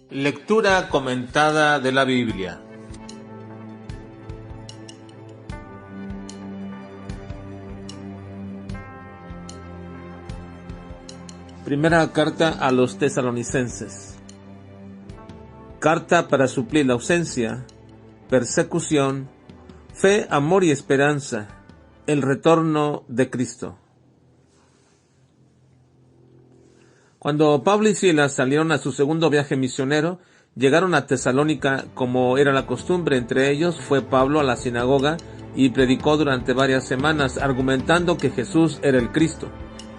Lectura comentada de la Biblia. Primera carta a los tesalonicenses. Carta para suplir la ausencia, persecución, fe, amor y esperanza, el retorno de Cristo. Cuando Pablo y Silas salieron a su segundo viaje misionero, llegaron a Tesalónica. Como era la costumbre entre ellos, fue Pablo a la sinagoga y predicó durante varias semanas, argumentando que Jesús era el Cristo,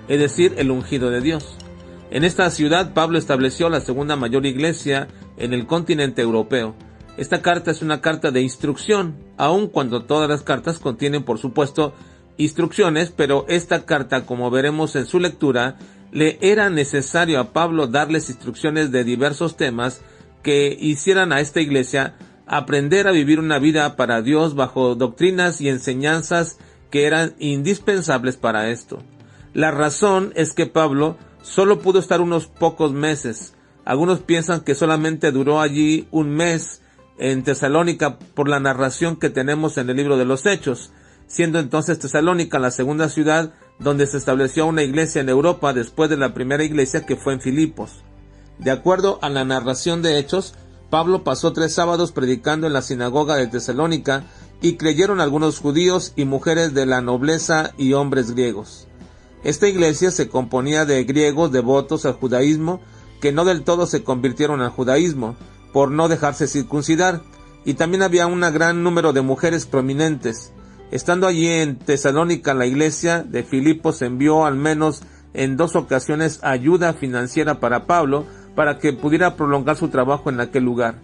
es decir, el ungido de Dios. En esta ciudad Pablo estableció la segunda mayor iglesia en el continente europeo. Esta carta es una carta de instrucción, aun cuando todas las cartas contienen, por supuesto, instrucciones, pero esta carta, como veremos en su lectura, le era necesario a Pablo darles instrucciones de diversos temas que hicieran a esta iglesia aprender a vivir una vida para Dios bajo doctrinas y enseñanzas que eran indispensables para esto. La razón es que Pablo solo pudo estar unos pocos meses. Algunos piensan que solamente duró allí un mes en Tesalónica por la narración que tenemos en el libro de los Hechos, siendo entonces Tesalónica la segunda ciudad donde se estableció una iglesia en Europa después de la primera iglesia que fue en Filipos. De acuerdo a la narración de Hechos, Pablo pasó 3 sábados predicando en la sinagoga de Tesalónica y creyeron algunos judíos y mujeres de la nobleza y hombres griegos. Esta iglesia se componía de griegos devotos al judaísmo que no del todo se convirtieron al judaísmo por no dejarse circuncidar, y también había un gran número de mujeres prominentes. Estando allí en Tesalónica, la iglesia de Filipos envió al menos en 2 ocasiones ayuda financiera para Pablo para que pudiera prolongar su trabajo en aquel lugar.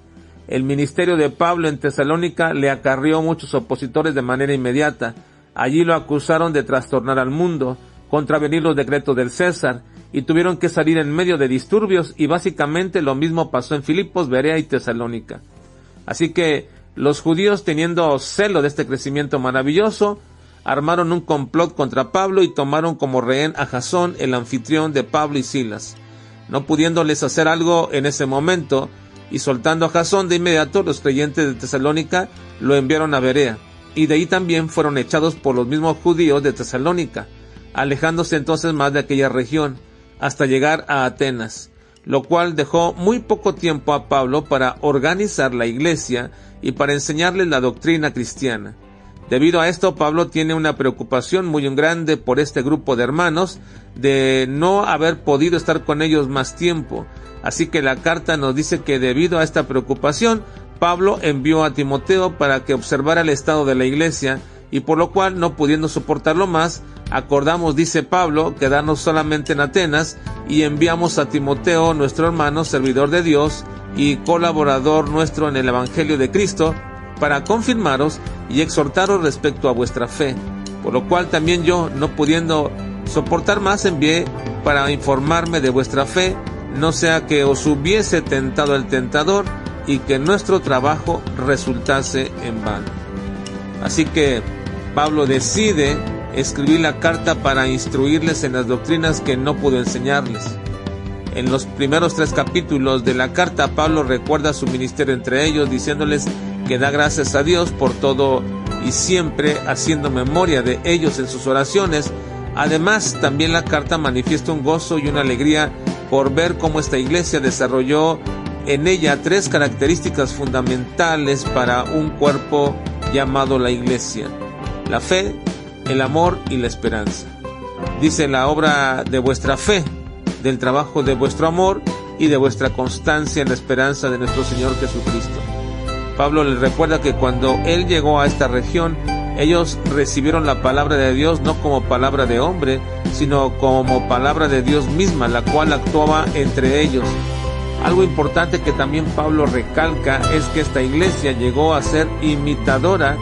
El ministerio de Pablo en Tesalónica le acarrió muchos opositores de manera inmediata. Allí lo acusaron de trastornar al mundo, contravenir los decretos del César, y tuvieron que salir en medio de disturbios, y básicamente lo mismo pasó en Filipos, Berea y Tesalónica. Así que los judíos, teniendo celo de este crecimiento maravilloso, armaron un complot contra Pablo y tomaron como rehén a Jasón, el anfitrión de Pablo y Silas. No pudiéndoles hacer algo en ese momento, y soltando a Jasón de inmediato, los creyentes de Tesalónica lo enviaron a Berea, y de ahí también fueron echados por los mismos judíos de Tesalónica, alejándose entonces más de aquella región, hasta llegar a Atenas, lo cual dejó muy poco tiempo a Pablo para organizar la iglesia y para enseñarles la doctrina cristiana. Debido a esto, Pablo tiene una preocupación muy grande por este grupo de hermanos, de no haber podido estar con ellos más tiempo. Así que la carta nos dice que debido a esta preocupación, Pablo envió a Timoteo para que observara el estado de la iglesia, y por lo cual, no pudiendo soportarlo más, acordamos, dice Pablo, quedarnos solamente en Atenas, y enviamos a Timoteo, nuestro hermano, servidor de Dios y colaborador nuestro en el Evangelio de Cristo, para confirmaros y exhortaros respecto a vuestra fe. Por lo cual también yo, no pudiendo soportar más, envié para informarme de vuestra fe, no sea que os hubiese tentado el tentador y que nuestro trabajo resultase en vano. Así que Pablo decide escribir la carta para instruirles en las doctrinas que no pudo enseñarles. En los primeros 3 capítulos de la carta, Pablo recuerda su ministerio entre ellos, diciéndoles que da gracias a Dios por todo y siempre haciendo memoria de ellos en sus oraciones. Además, también la carta manifiesta un gozo y una alegría por ver cómo esta iglesia desarrolló en ella 3 características fundamentales para un cuerpo llamado la iglesia: la fe, el amor y la esperanza. Dice: la obra de vuestra fe, del trabajo de vuestro amor y de vuestra constancia en la esperanza de nuestro Señor Jesucristo. Pablo les recuerda que cuando él llegó a esta región, ellos recibieron la palabra de Dios no como palabra de hombre, sino como palabra de Dios misma, la cual actuaba entre ellos. Algo importante que también Pablo recalca es que esta iglesia llegó a ser imitadora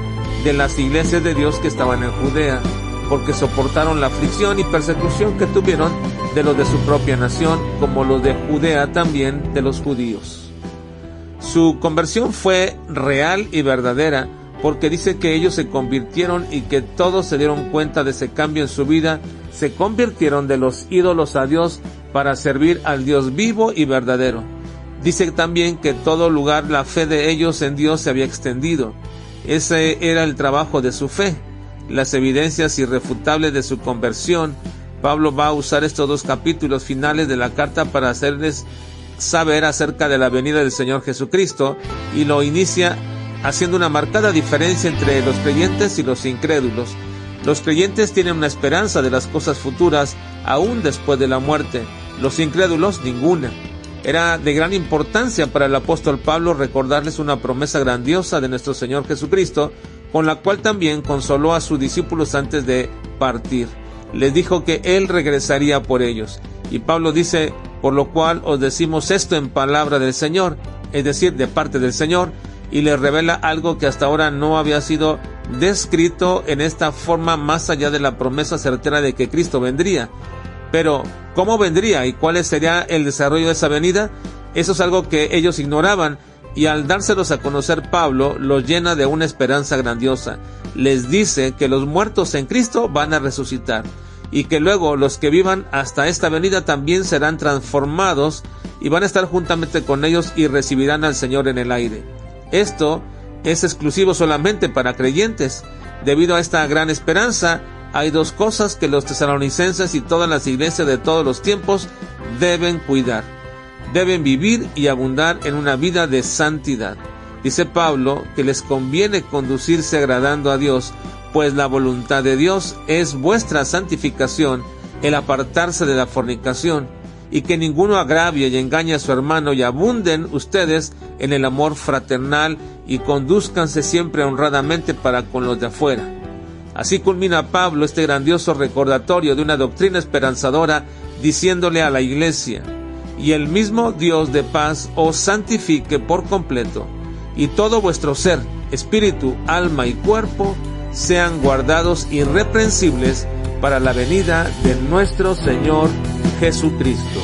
de las iglesias de Dios que estaban en Judea, porque soportaron la aflicción y persecución que tuvieron de los de su propia nación, como los de Judea también de los judíos. Su conversión fue real y verdadera, porque dice que ellos se convirtieron y que todos se dieron cuenta de ese cambio en su vida, se convirtieron de los ídolos a Dios para servir al Dios vivo y verdadero. Dice también que en todo lugar la fe de ellos en Dios se había extendido. Ese era el trabajo de su fe, las evidencias irrefutables de su conversión. Pablo va a usar estos 2 capítulos finales de la carta para hacerles saber acerca de la venida del Señor Jesucristo, y lo inicia haciendo una marcada diferencia entre los creyentes y los incrédulos. Los creyentes tienen una esperanza de las cosas futuras aún después de la muerte, los incrédulos ninguna. Era de gran importancia para el apóstol Pablo recordarles una promesa grandiosa de nuestro Señor Jesucristo, con la cual también consoló a sus discípulos antes de partir. Les dijo que Él regresaría por ellos. Y Pablo dice: por lo cual os decimos esto en palabra del Señor, es decir, de parte del Señor, y les revela algo que hasta ahora no había sido descrito en esta forma más allá de la promesa certera de que Cristo vendría. Pero, ¿cómo vendría y cuál sería el desarrollo de esa venida? Eso es algo que ellos ignoraban, y al dárselos a conocer Pablo, los llena de una esperanza grandiosa. Les dice que los muertos en Cristo van a resucitar, y que luego los que vivan hasta esta venida también serán transformados y van a estar juntamente con ellos y recibirán al Señor en el aire. Esto es exclusivo solamente para creyentes. Debido a esta gran esperanza, hay 2 cosas que los tesalonicenses y todas las iglesias de todos los tiempos deben cuidar. Deben vivir y abundar en una vida de santidad. Dice Pablo que les conviene conducirse agradando a Dios, pues la voluntad de Dios es vuestra santificación, el apartarse de la fornicación, y que ninguno agravie y engañe a su hermano, y abunden ustedes en el amor fraternal, y condúzcanse siempre honradamente para con los de afuera. Así culmina Pablo este grandioso recordatorio de una doctrina esperanzadora, diciéndole a la iglesia: y el mismo Dios de paz os santifique por completo, y todo vuestro ser, espíritu, alma y cuerpo sean guardados irreprensibles para la venida de nuestro Señor Jesucristo.